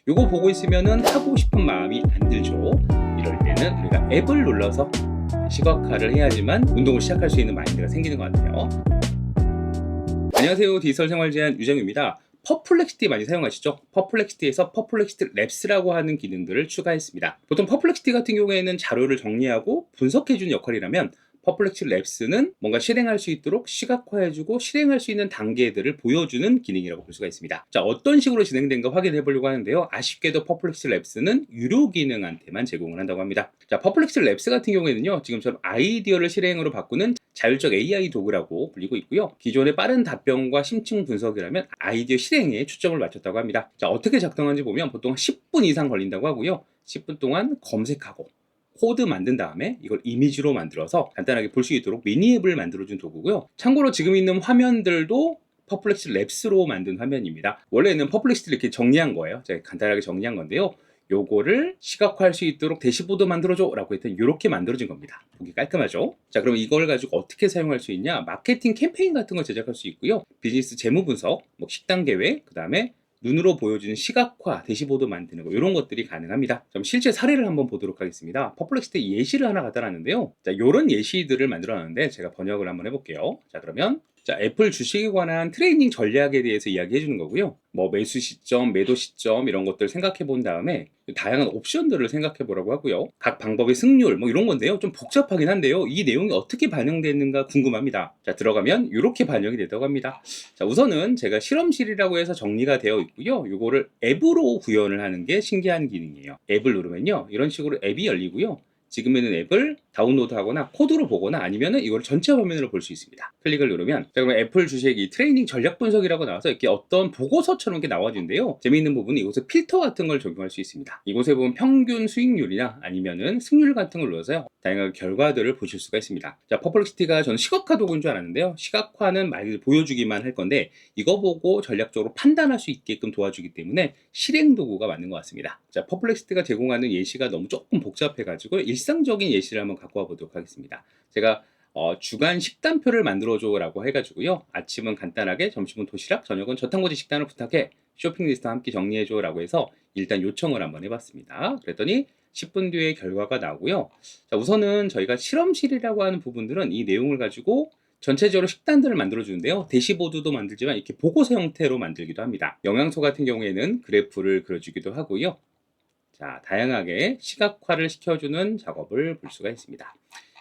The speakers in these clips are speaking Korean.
요거 보고 있으면은 하고 싶은 마음이 안 들죠. 이럴 때는 우리가 앱을 눌러서 시각화를 해야지만 운동을 시작할 수 있는 마인드가 생기는 것 같아요. 안녕하세요. 디지털 생활 제한 유정입니다. 퍼플렉시티 많이 사용하시죠? 퍼플렉시티에서 퍼플렉시티 랩스라고 하는 기능들을 추가했습니다. 보통 퍼플렉시티 같은 경우에는 자료를 정리하고 분석해주는 역할이라면 퍼플렉시티 랩스는 뭔가 실행할 수 있도록 시각화해주고 실행할 수 있는 단계들을 보여주는 기능이라고 볼 수가 있습니다. 자, 어떤 식으로 진행된가 확인해 보려고 하는데요. 아쉽게도 퍼플렉시티 랩스는 유료 기능한테만 제공을 한다고 합니다. 자, 퍼플렉시티 랩스 같은 경우에는요, 지금처럼 아이디어를 실행으로 바꾸는 자율적 AI 도구라고 불리고 있고요. 기존의 빠른 답변과 심층 분석이라면 아이디어 실행에 초점을 맞췄다고 합니다. 자, 어떻게 작동하는지 보면 보통 10분 이상 걸린다고 하고요. 10분 동안 검색하고 코드 만든 다음에 이걸 이미지로 만들어서 간단하게 볼 수 있도록 미니 앱을 만들어준 도구고요. 참고로 지금 있는 화면들도 퍼플렉시티 랩스로 만든 화면입니다. 원래는 퍼플렉시티를 이렇게 정리한 거예요. 제가 간단하게 정리한 건데요. 요거를 시각화할 수 있도록 대시보드 만들어줘 라고 했더니 이렇게 만들어진 겁니다. 보기 깔끔하죠? 자, 그럼 이걸 가지고 어떻게 사용할 수 있냐? 마케팅 캠페인 같은 걸 제작할 수 있고요. 비즈니스 재무 분석, 뭐 식당 계획, 그 다음에 눈으로 보여주는 시각화, 대시보드 만드는 거 이런 것들이 가능합니다. 그럼 실제 사례를 한번 보도록 하겠습니다. 퍼플렉시티 예시를 하나 갖다 놨는데요. 자, 이런 예시들을 만들어 놨는데 제가 번역을 한번 해볼게요. 자, 그러면 자, 애플 주식에 관한 트레이닝 전략에 대해서 이야기해 주는 거고요. 뭐 매수 시점, 매도 시점 이런 것들 생각해 본 다음에 다양한 옵션들을 생각해 보라고 하고요. 각 방법의 승률 뭐 이런 건데요. 좀 복잡하긴 한데요. 이 내용이 어떻게 반영되는가 궁금합니다. 자, 들어가면 이렇게 반영이 된다고 합니다. 자, 우선은 제가 실험실이라고 해서 정리가 되어 있고요. 이거를 앱으로 구현을 하는 게 신기한 기능이에요. 앱을 누르면요. 이런 식으로 앱이 열리고요. 지금 있는 앱을 다운로드하거나 코드로 보거나 아니면은 이걸 전체 화면으로 볼 수 있습니다. 클릭을 누르면 자, 그러면 애플 주식이 트레이닝 전략 분석이라고 나와서 이렇게 어떤 보고서처럼 이렇게 나와주는데요. 재미있는 부분은 이곳에 필터 같은 걸 적용할 수 있습니다. 이곳에 보면 평균 수익률이나 아니면은 승률 같은 걸 눌러서요. 다양한 결과들을 보실 수가 있습니다. 자, 퍼플렉시티가 저는 시각화 도구인 줄 알았는데요. 시각화는 말 보여주기만 할 건데 이거 보고 전략적으로 판단할 수 있게끔 도와주기 때문에 실행 도구가 맞는 것 같습니다. 자, 퍼플렉시티가 제공하는 예시가 너무 조금 복잡해가지고 일상적인 예시를 한번 갖고 와 보도록 하겠습니다. 제가 주간 식단표를 만들어줘 라고 해가지고요. 아침은 간단하게, 점심은 도시락, 저녁은 저탄고지 식단을 부탁해, 쇼핑 리스트와 함께 정리해줘 라고 해서 일단 요청을 한번 해봤습니다. 그랬더니 10분 뒤에 결과가 나오고요. 자, 우선은 저희가 실험실이라고 하는 부분들은 이 내용을 가지고 전체적으로 식단들을 만들어주는데요. 대시보드도 만들지만 이렇게 보고서 형태로 만들기도 합니다. 영양소 같은 경우에는 그래프를 그려주기도 하고요. 자, 다양하게 시각화를 시켜주는 작업을 볼 수가 있습니다.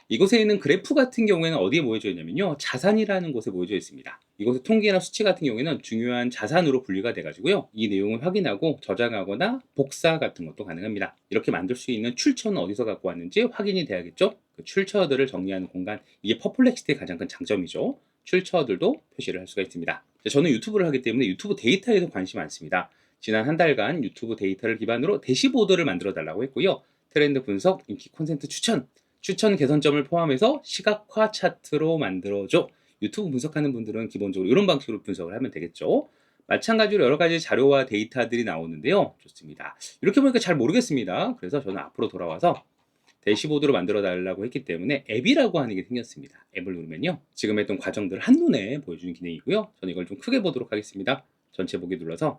이곳에 있는 그래프 같은 경우에는 어디에 모여져 있냐면요. 자산이라는 곳에 모여져 있습니다. 이곳의 통계나 수치 같은 경우에는 중요한 자산으로 분류가 돼가지고요. 이 내용을 확인하고 저장하거나 복사 같은 것도 가능합니다. 이렇게 만들 수 있는 출처는 어디서 갖고 왔는지 확인이 돼야겠죠. 그 출처들을 정리하는 공간, 이게 퍼플렉시티의 가장 큰 장점이죠. 출처들도 표시를 할 수가 있습니다. 저는 유튜브를 하기 때문에 유튜브 데이터에도 관심이 많습니다. 지난 한 달간 유튜브 데이터를 기반으로 대시보드를 만들어 달라고 했고요. 트렌드 분석, 인기 콘텐츠 추천 개선점을 포함해서 시각화 차트로 만들어줘. 유튜브 분석하는 분들은 기본적으로 이런 방식으로 분석을 하면 되겠죠. 마찬가지로 여러 가지 자료와 데이터들이 나오는데요. 좋습니다. 이렇게 보니까 잘 모르겠습니다. 그래서 저는 앞으로 돌아와서 대시보드로 만들어 달라고 했기 때문에 앱이라고 하는 게 생겼습니다. 앱을 누르면요. 지금 했던 과정들을 한눈에 보여주는 기능이고요. 저는 이걸 좀 크게 보도록 하겠습니다. 전체 보기 눌러서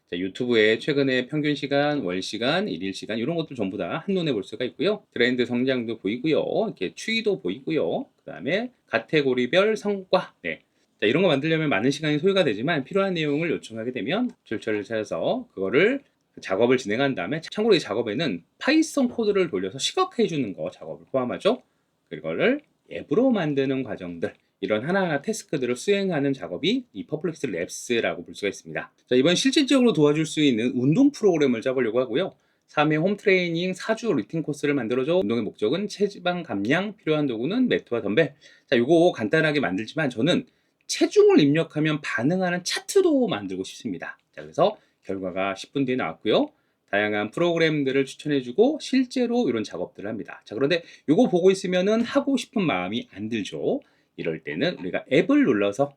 자, 유튜브에 최근에 평균 시간, 월 시간, 일일 시간 이런 것도 전부 다 한눈에 볼 수가 있고요. 트렌드 성장도 보이고요. 이렇게 추이도 보이고요. 그 다음에 카테고리별 성과. 네. 자, 이런 거 만들려면 많은 시간이 소요가 되지만 필요한 내용을 요청하게 되면 출처를 찾아서 그거를 작업을 진행한 다음에 참고로 이 작업에는 파이썬 코드를 돌려서 시각화해 주는 거 작업을 포함하죠. 그거를 앱으로 만드는 과정들 이런 하나하나 태스크들을 수행하는 작업이 이 퍼플렉시티 랩스라고 볼 수가 있습니다. 자, 이번 실질적으로 도와줄 수 있는 운동 프로그램을 짜보려고 하고요. 3회 홈 트레이닝 4주 루틴 코스를 만들어줘. 운동의 목적은 체지방 감량, 필요한 도구는 매트와 덤벨. 자, 이거 간단하게 만들지만 저는 체중을 입력하면 반응하는 차트도 만들고 싶습니다. 자, 그래서 결과가 10분 뒤에 나왔고요. 다양한 프로그램들을 추천해주고 실제로 이런 작업들을 합니다. 자, 그런데 이거 보고 있으면은 하고 싶은 마음이 안 들죠. 이럴 때는 우리가 앱을 눌러서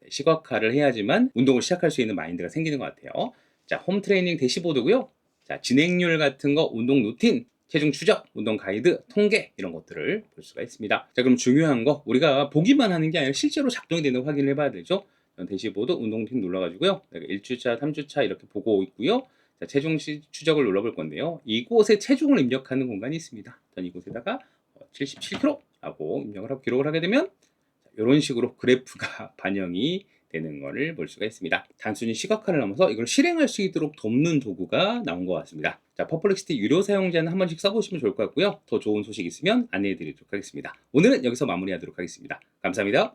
시각화를 해야지만 운동을 시작할 수 있는 마인드가 생기는 것 같아요. 자, 홈 트레이닝 대시보드고요. 자, 진행률 같은 거, 운동 루틴, 체중 추적, 운동 가이드, 통계 이런 것들을 볼 수가 있습니다. 자, 그럼 중요한 거 우리가 보기만 하는 게 아니라 실제로 작동이 되는 확인을 해봐야 되죠. 대시보드 운동 루틴 눌러가지고요. 1주차, 3주차 이렇게 보고 있고요. 자, 체중 추적을 눌러볼 건데요. 이곳에 체중을 입력하는 공간이 있습니다. 전 이곳에다가 77kg라고 입력을 하고 기록을 하게 되면 이런 식으로 그래프가 반영이 되는 것을 볼 수가 있습니다. 단순히 시각화를 넘어서 이걸 실행할 수 있도록 돕는 도구가 나온 것 같습니다. 자, 퍼플렉시티 유료 사용자는 한 번씩 써보시면 좋을 것 같고요. 더 좋은 소식 있으면 안내해 드리도록 하겠습니다. 오늘은 여기서 마무리하도록 하겠습니다. 감사합니다.